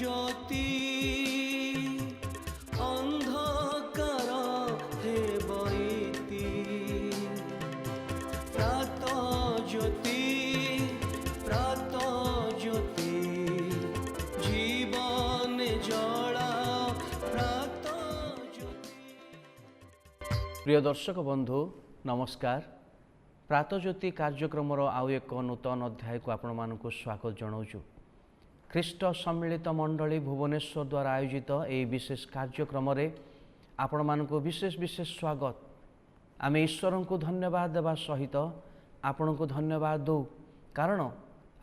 জ্যোতি অন্ধকার হেবইতি প্রাত জ্যোতি জীবনে জলা প্রাত জ্যোতি। প্রিয় দর্শক বন্ধু নমস্কার। ପ୍ରାତଜ୍ୟୋତି କାର୍ଯ୍ୟକ୍ରମର ଆଉ ଏକ ନୂତନ ଅଧ୍ୟାୟକୁ ଆପଣମାନଙ୍କୁ ସ୍ୱାଗତ ଜଣାଉଛୁ। ଖ୍ରୀଷ୍ଟ ସମ୍ମିଳିତ ମଣ୍ଡଳୀ ଭୁବନେଶ୍ୱର ଦ୍ୱାରା ଆୟୋଜିତ ଏହି ବିଶେଷ କାର୍ଯ୍ୟକ୍ରମରେ ଆପଣମାନଙ୍କୁ ବିଶେଷ ସ୍ୱାଗତ। ଆମେ ଈଶ୍ୱରଙ୍କୁ ଧନ୍ୟବାଦ ଦେବା ସହିତ ଆପଣଙ୍କୁ ଧନ୍ୟବାଦ ଦେଉ, କାରଣ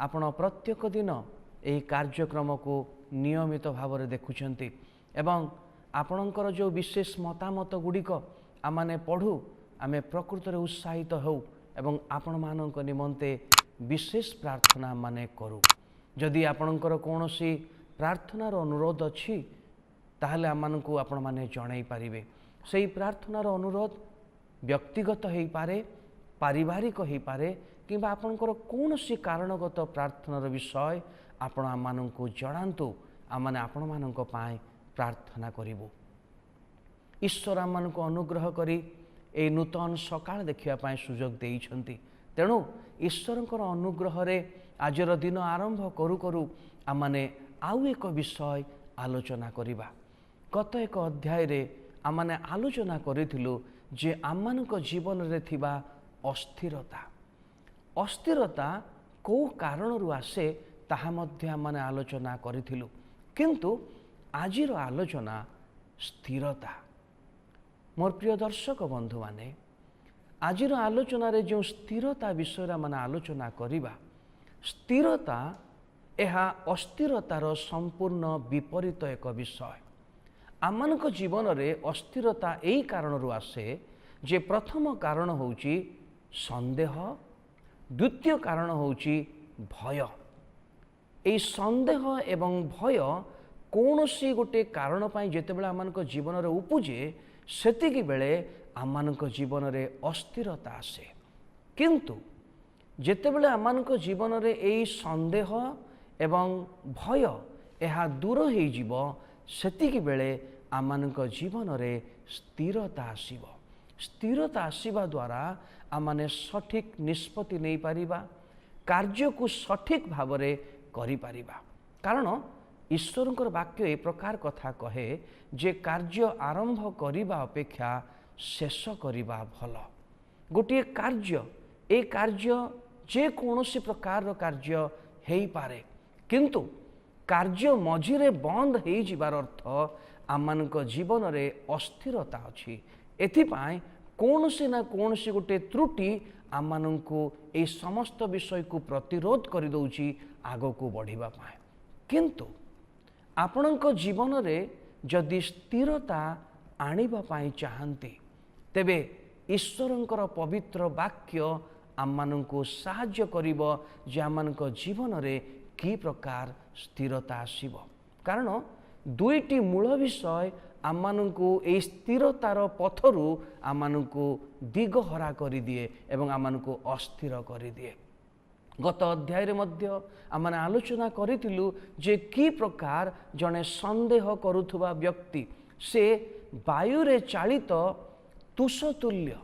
ଆପଣ ପ୍ରତ୍ୟେକ ଦିନ ଏହି କାର୍ଯ୍ୟକ୍ରମକୁ ନିୟମିତ ଭାବରେ ଦେଖୁଛନ୍ତି ଏବଂ ଆପଣଙ୍କର ଯେଉଁ ବିଶେଷ ମତାମତ ଗୁଡ଼ିକ ଆମମାନେ ପଢ଼ୁ, ଆମେ ପ୍ରକୃତରେ ଉତ୍ସାହିତ ହେଉ ଏବଂ ଆପଣମାନଙ୍କ ନିମନ୍ତେ ବିଶେଷ ପ୍ରାର୍ଥନା ମାନେ କରୁ। ଯଦି ଆପଣଙ୍କର କୌଣସି ପ୍ରାର୍ଥନାର ଅନୁରୋଧ ଅଛି ତାହେଲେ ଆମମାନଙ୍କୁ ଆପଣମାନେ ଜଣାଇ ପାରିବେ। ସେହି ପ୍ରାର୍ଥନାର ଅନୁରୋଧ ବ୍ୟକ୍ତିଗତ ହୋଇପାରେ, ପାରିବାରିକ ହୋଇପାରେ କିମ୍ବା ଆପଣଙ୍କର କୌଣସି କାରଣଗତ ପ୍ରାର୍ଥନାର ବିଷୟ ଆପଣ ଆମମାନଙ୍କୁ ଜଣାନ୍ତୁ। ଆମମାନେ ଆପଣମାନଙ୍କ ପାଇଁ ପ୍ରାର୍ଥନା କରିବୁ। ଈଶ୍ୱର ଆମମାନଙ୍କୁ ଅନୁଗ୍ରହ କରି ଏହି ନୂତନ ସକାଳ ଦେଖିବା ପାଇଁ ସୁଯୋଗ ଦେଇଛନ୍ତି। ତେଣୁ ଈଶ୍ୱରଙ୍କର ଅନୁଗ୍ରହରେ ଆଜିର ଦିନ ଆରମ୍ଭ କରୁ କରୁ ଆମମାନେ ଆଉ ଏକ ବିଷୟ ଆଲୋଚନା କରିବା। ଗତ ଏକ ଅଧ୍ୟାୟରେ ଆମମାନେ ଆଲୋଚନା କରିଥିଲୁ ଯେ ଆମମାନଙ୍କ ଜୀବନରେ ଥିବା ଅସ୍ଥିରତା କେଉଁ କାରଣରୁ ଆସେ ତାହା ମଧ୍ୟ ଆମମାନେ ଆଲୋଚନା କରିଥିଲୁ। କିନ୍ତୁ ଆଜିର ଆଲୋଚନା ସ୍ଥିରତା। ମୋର ପ୍ରିୟ ଦର୍ଶକ ବନ୍ଧୁମାନେ, ଆଜିର ଆଲୋଚନାରେ ଯେଉଁ ସ୍ଥିରତା ବିଷୟରେ ଆମେ ଆଲୋଚନା କରିବା, ସ୍ଥିରତା ଏହା ଅସ୍ଥିରତାର ସମ୍ପୂର୍ଣ୍ଣ ବିପରୀତ ଏକ ବିଷୟ। ଆମମାନଙ୍କ ଜୀବନରେ ଅସ୍ଥିରତା ଏହି କାରଣରୁ ଆସେ ଯେ ପ୍ରଥମ କାରଣ ହେଉଛି ସନ୍ଦେହ, ଦ୍ୱିତୀୟ କାରଣ ହେଉଛି ଭୟ। ଏହି ସନ୍ଦେହ ଏବଂ ଭୟ କୌଣସି ଗୋଟିଏ କାରଣ ପାଇଁ ଯେତେବେଳେ ଆମମାନଙ୍କ ଜୀବନରେ ଉପୁଜେ ସେତିକି ବେଳେ ଆମମାନଙ୍କ ଜୀବନରେ ଅସ୍ଥିରତା ଆସେ। କିନ୍ତୁ ଯେତେବେଳେ ଆମମାନଙ୍କ ଜୀବନରେ ଏହି ସନ୍ଦେହ ଏବଂ ଭୟ ଏହା ଦୂର ହୋଇଯିବ ସେତିକି ବେଳେ ଆମମାନଙ୍କ ଜୀବନରେ ସ୍ଥିରତା ଆସିବ। ସ୍ଥିରତା ଆସିବା ଦ୍ୱାରା ଆମମାନେ ସଠିକ୍ ନିଷ୍ପତ୍ତି ନେଇପାରିବା, କାର୍ଯ୍ୟକୁ ସଠିକ୍ ଭାବରେ କରିପାରିବା। କାରଣ ଈଶ୍ୱରଙ୍କର ବାକ୍ୟ ଏ ପ୍ରକାର କଥା କହେ ଯେ କାର୍ଯ୍ୟ ଆରମ୍ଭ କରିବା ଅପେକ୍ଷା ଶେଷ କରିବା ଭଲ। ଗୋଟିଏ କାର୍ଯ୍ୟ, ଏ କାର୍ଯ୍ୟ ଯେକୌଣସି ପ୍ରକାରର କାର୍ଯ୍ୟ ହେଇପାରେ, କିନ୍ତୁ କାର୍ଯ୍ୟ ମଝିରେ ବନ୍ଦ ହେଇଯିବାର ଅର୍ଥ ଆମମାନଙ୍କ ଜୀବନରେ ଅସ୍ଥିରତା ଅଛି। ଏଥିପାଇଁ କୌଣସି ନା କୌଣସି ଗୋଟିଏ ତ୍ରୁଟି ଆମମାନଙ୍କୁ ଏହି ସମସ୍ତ ବିଷୟକୁ ପ୍ରତିରୋଧ କରିଦେଉଛି ଆଗକୁ ବଢ଼ିବା ପାଇଁ। କିନ୍ତୁ ଆପଣଙ୍କ ଜୀବନରେ ଯଦି ସ୍ଥିରତା ଆଣିବା ପାଇଁ ଚାହାନ୍ତି, ତେବେ ଈଶ୍ୱରଙ୍କର ପବିତ୍ର ବାକ୍ୟ ଆମମାନଙ୍କୁ ସାହାଯ୍ୟ କରିବ ଯେ ଆମମାନଙ୍କ ଜୀବନରେ କି ପ୍ରକାର ସ୍ଥିରତା ଆସିବ। କାରଣ ଦୁଇଟି ମୂଳ ବିଷୟ ଆମମାନଙ୍କୁ ଏହି ସ୍ଥିରତାର ପଥରୁ ଆମମାନଙ୍କୁ ଦିଗହରା କରିଦିଏ ଏବଂ ଆମମାନଙ୍କୁ ଅସ୍ଥିର କରିଦିଏ। ଗତ ଅଧ୍ୟାୟରେ ମଧ୍ୟ ଆମେ ଆଲୋଚନା କରିଥିଲୁ ଯେ କି ପ୍ରକାର ଜଣେ ସନ୍ଦେହ କରୁଥିବା ବ୍ୟକ୍ତି, ସେ ବାୟୁରେ ଚାଳିତ ତୁଷତୁଲ୍ୟ,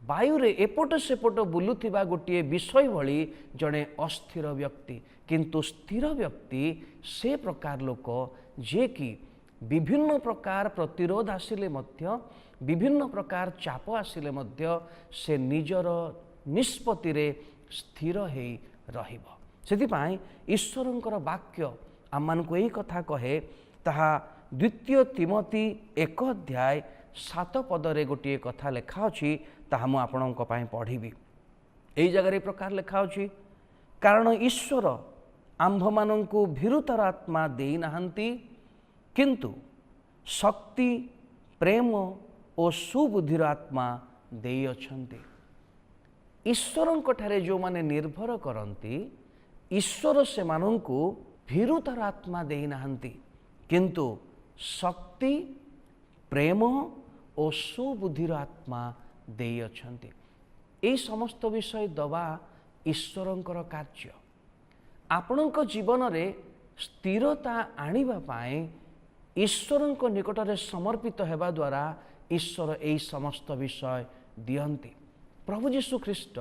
ବାୟୁରେ ଏପଟ ସେପଟ ବୁଲୁଥିବା ଗୋଟିଏ ବିଷୟ ଭଳି ଜଣେ ଅସ୍ଥିର ବ୍ୟକ୍ତି। କିନ୍ତୁ ସ୍ଥିର ବ୍ୟକ୍ତି ସେ ପ୍ରକାର ଲୋକ ଯିଏକି ବିଭିନ୍ନ ପ୍ରକାର ପ୍ରତିରୋଧ ଆସିଲେ ମଧ୍ୟ, ବିଭିନ୍ନ ପ୍ରକାର ଚାପ ଆସିଲେ ମଧ୍ୟ ସେ ନିଜର ନିଷ୍ପତ୍ତିରେ ସ୍ଥିର ହେଇ ରହିବ। ସେଥିପାଇଁ ଈଶ୍ୱରଙ୍କର ବାକ୍ୟ ଆମମାନଙ୍କୁ ଏହି କଥା କହେ, ତାହା 2 ତିମୋଥୀ 1:7 ଗୋଟିଏ କଥା ଲେଖା ଅଛି, ତାହା ମୁଁ ଆପଣଙ୍କ ପାଇଁ ପଢ଼ିବି। ଏହି ଜାଗାରେ ଏ ପ୍ରକାର ଲେଖା ଅଛି, କାରଣ ଈଶ୍ୱର ଆମ୍ଭମାନଙ୍କୁ ଭୀରୁତାର ଆତ୍ମା ଦେଇନାହାନ୍ତି, କିନ୍ତୁ ଶକ୍ତି, ପ୍ରେମ ଓ ସୁବୁଦ୍ଧିର ଆତ୍ମା ଦେଇଅଛନ୍ତି। ଈଶ୍ୱରଙ୍କଠାରେ ଯେଉଁମାନେ ନିର୍ଭର କରନ୍ତି, ଈଶ୍ୱର ସେମାନଙ୍କୁ ଭୀରୁତାର ଆତ୍ମା ଦେଇନାହାନ୍ତି, କିନ୍ତୁ ଶକ୍ତି, ପ୍ରେମ ଓ ସୁବୁଦ୍ଧିର ଆତ୍ମା ଦେଇଅଛନ୍ତି। ଏହି ସମସ୍ତ ବିଷୟ ଦେବା ଈଶ୍ୱରଙ୍କର କାର୍ଯ୍ୟ। ଆପଣଙ୍କ ଜୀବନରେ ସ୍ଥିରତା ଆଣିବା ପାଇଁ ଈଶ୍ୱରଙ୍କ ନିକଟରେ ସମର୍ପିତ ହେବା ଦ୍ୱାରା ଈଶ୍ୱର ଏହି ସମସ୍ତ ବିଷୟ ଦିଅନ୍ତି। ପ୍ରଭୁ ଯୀଶୁ ଖ୍ରୀଷ୍ଟ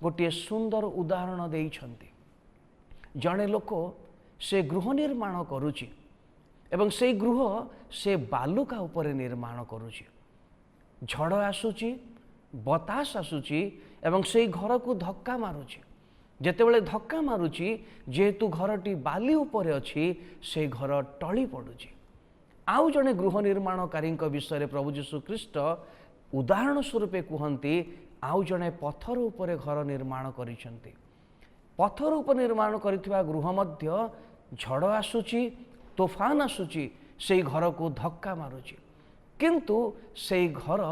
ଗୋଟିଏ ସୁନ୍ଦର ଉଦାହରଣ ଦେଇଛନ୍ତି। ଜଣେ ଲୋକ ସେ ଗୃହ ନିର୍ମାଣ କରୁଛି ଏବଂ ସେଇ ଗୃହ ସେ ବାଲୁକା ଉପରେ ନିର୍ମାଣ କରୁଛି। ଝଡ଼ ଆସୁଛି, ବତାସ ଆସୁଛି ଏବଂ ସେଇ ଘରକୁ ଧକ୍କା ମାରୁଛି। ଯେତେବେଳେ ଧକ୍କା ମାରୁଛି, ଯେହେତୁ ଘରଟି ବାଲି ଉପରେ ଅଛି, ସେ ଘର ଟଳି ପଡ଼ୁଛି। ଆଉ ଜଣେ ଗୃହ ନିର୍ମାଣକାରୀଙ୍କ ବିଷୟରେ ପ୍ରଭୁ ଯୀଶୁ ଖ୍ରୀଷ୍ଟ ଉଦାହରଣ ସ୍ୱରୂପେ କୁହନ୍ତି, ଆଉ ଜଣେ ପଥର ଉପରେ ଘର ନିର୍ମାଣ କରିଛନ୍ତି। ପଥର ଉପରେ ନିର୍ମାଣ କରିଥିବା ଗୃହ ମଧ୍ୟ ଝଡ଼ ଆସୁଛି, ତୋଫାନ ଆସୁଛି, ସେଇ ଘରକୁ ଧକ୍କା ମାରୁଛି, କିନ୍ତୁ ସେଇ ଘର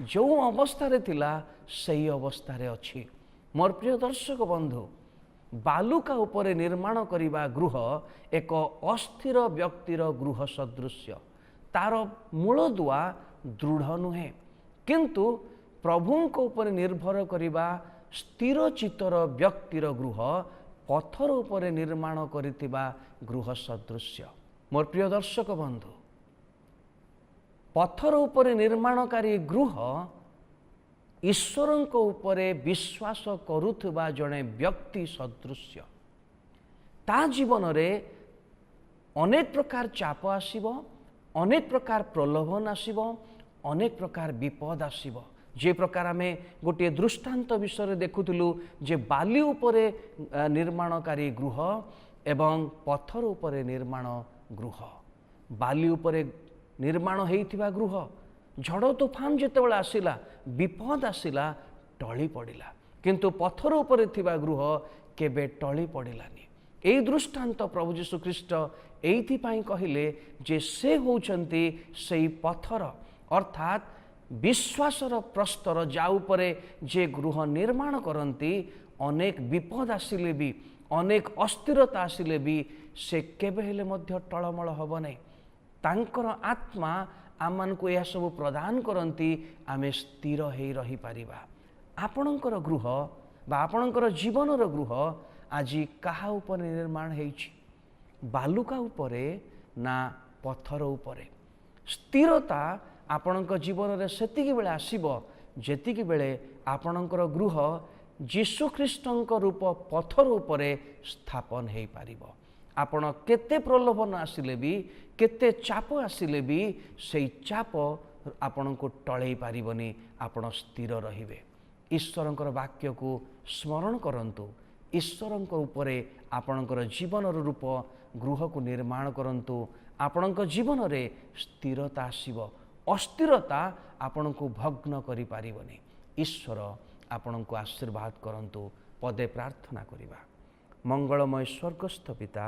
ଯେଉଁ ଅବସ୍ଥାରେ ଥିଲା ସେଇ ଅବସ୍ଥାରେ ଅଛି। ମୋର ପ୍ରିୟ ଦର୍ଶକ ବନ୍ଧୁ, ବାଲୁକା ଉପରେ ନିର୍ମାଣ କରିବା ଗୃହ ଏକ ଅସ୍ଥିର ବ୍ୟକ୍ତିର ଗୃହ ସଦୃଶ୍ୟ। ତାର ମୂଳଦୁଆ ଦୃଢ଼ ନୁହେଁ, କିନ୍ତୁ ପ୍ରଭୁଙ୍କ ଉପରେ ନିର୍ଭର କରିବା ସ୍ଥିର ଚିତ୍ତର ବ୍ୟକ୍ତିର ଗୃହ ପଥର ଉପରେ ନିର୍ମାଣ କରିଥିବା ଗୃହ ସଦୃଶ୍ୟ। ମୋର ପ୍ରିୟ ଦର୍ଶକ ବନ୍ଧୁ, ପଥର ଉପରେ ନିର୍ମାଣକାରୀ ଗୃହ ଈଶ୍ୱରଙ୍କ ଉପରେ ବିଶ୍ୱାସ କରୁଥିବା ଜଣେ ବ୍ୟକ୍ତି ସଦୃଶ୍ୟ। ତା ଜୀବନରେ ଅନେକ ପ୍ରକାର ଚାପ ଆସିବ, ଅନେକ ପ୍ରକାର ପ୍ରଲୋଭନ ଆସିବ, ଅନେକ ପ୍ରକାର ବିପଦ ଆସିବ। ଯେ ପ୍ରକାର ଆମେ ଗୋଟିଏ ଦୃଷ୍ଟାନ୍ତ ବିଷୟରେ ଦେଖୁଥିଲୁ ଯେ ବାଲି ଉପରେ ନିର୍ମାଣକାରୀ ଗୃହ ଏବଂ ପଥର ଉପରେ ନିର୍ମାଣ ଗୃହ। ବାଲି ଉପରେ ନିର୍ମାଣ ହେଇଥିବା ଗୃହ ଝଡ଼ ତୋଫାନ ଯେତେବେଳେ ଆସିଲା, ବିପଦ ଆସିଲା, ଟଳି ପଡ଼ିଲା, କିନ୍ତୁ ପଥର ଉପରେ ଥିବା ଗୃହ କେବେ ଟଳି ପଡ଼ିଲାନି। ଏହି ଦୃଷ୍ଟାନ୍ତ ପ୍ରଭୁ ଯୀଶୁ ଖ୍ରୀଷ୍ଟ ଏଇଥିପାଇଁ କହିଲେ ଯେ ସେ ହେଉଛନ୍ତି ସେଇ ପଥର, ଅର୍ଥାତ୍ ବିଶ୍ୱାସର ପ୍ରସ୍ତର, ଯା ଉପରେ ଯେ ଗୃହ ନିର୍ମାଣ କରନ୍ତି, ଅନେକ ବିପଦ ଆସିଲେ ବି, ଅନେକ ଅସ୍ଥିରତା ଆସିଲେ ବି ସେ କେବେ ହେଲେ ମଧ୍ୟ ଟଳମଳ ହେବ ନାହିଁ। ତାଙ୍କର ଆତ୍ମା ଆମମାନଙ୍କୁ ଏହା ସବୁ ପ୍ରଦାନ କରନ୍ତି, ଆମେ ସ୍ଥିର ହେଇ ରହିପାରିବା। ଆପଣଙ୍କର ଗୃହ ବା ଆପଣଙ୍କର ଜୀବନର ଗୃହ ଆଜି କାହା ଉପରେ ନିର୍ମାଣ ହେଇଛି? ବାଲୁକା ଉପରେ ନା ପଥର ଉପରେ? ସ୍ଥିରତା ଆପଣଙ୍କ ଜୀବନରେ ସେତିକି ବେଳେ ଆସିବ ଯେତିକି ବେଳେ ଆପଣଙ୍କର ଗୃହ ଯୀଶୁଖ୍ରୀଷ୍ଟଙ୍କ ରୂପ ପଥର ଉପରେ ସ୍ଥାପନ ହେଇପାରିବ। ଆପଣ କେତେ ପ୍ରଲୋଭନ ଆସିଲେ ବି, କେତେ ଚାପ ଆସିଲେ ବି ସେଇ ଚାପ ଆପଣଙ୍କୁ ଟଳେଇ ପାରିବନି, ଆପଣ ସ୍ଥିର ରହିବେ। ଈଶ୍ୱରଙ୍କର ବାକ୍ୟକୁ ସ୍ମରଣ କରନ୍ତୁ, ଈଶ୍ୱରଙ୍କ ଉପରେ ଆପଣଙ୍କର ଜୀବନର ରୂପ ଗୃହକୁ ନିର୍ମାଣ କରନ୍ତୁ। ଆପଣଙ୍କ ଜୀବନରେ ସ୍ଥିରତା ଆସିବ, ଅସ୍ଥିରତା ଆପଣଙ୍କୁ ଭଗ୍ନ କରିପାରିବନି। ଈଶ୍ୱର ଆପଣଙ୍କୁ ଆଶୀର୍ବାଦ କରନ୍ତୁ। ପଦେ ପ୍ରାର୍ଥନା କରିବା। ମଙ୍ଗଳମୟ ସ୍ୱର୍ଗସ୍ଥ ପିତା,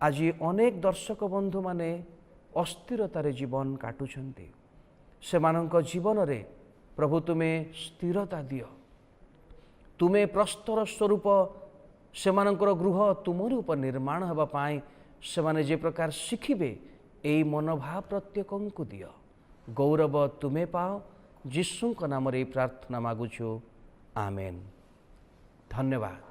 ଆଜି ଅନେକ ଦର୍ଶକ ବନ୍ଧୁମାନେ ଅସ୍ଥିରତାରେ ଜୀବନ କାଟୁଛନ୍ତି। ସେମାନଙ୍କ ଜୀବନରେ ପ୍ରଭୁ ତୁମେ ସ୍ଥିରତା ଦିଅ। ତୁମେ ପ୍ରସ୍ତର ସ୍ୱରୂପ ସେମାନଙ୍କର ଗୃହ ତୁମରି ଉପରେ ନିର୍ମାଣ ହେବା ପାଇଁ ସେମାନେ ଯେ ପ୍ରକାର ଶିଖିବେ, ଏହି ମନୋଭାବ ପ୍ରତ୍ୟେକଙ୍କୁ ଦିଅ। ଗୌରବ ତୁମେ ପାଅ। ଯୀଶୁଙ୍କ ନାମରେ ଏହି ପ୍ରାର୍ଥନା ମାଗୁଛୁ, ଆମେନ୍। ଧନ୍ୟବାଦ।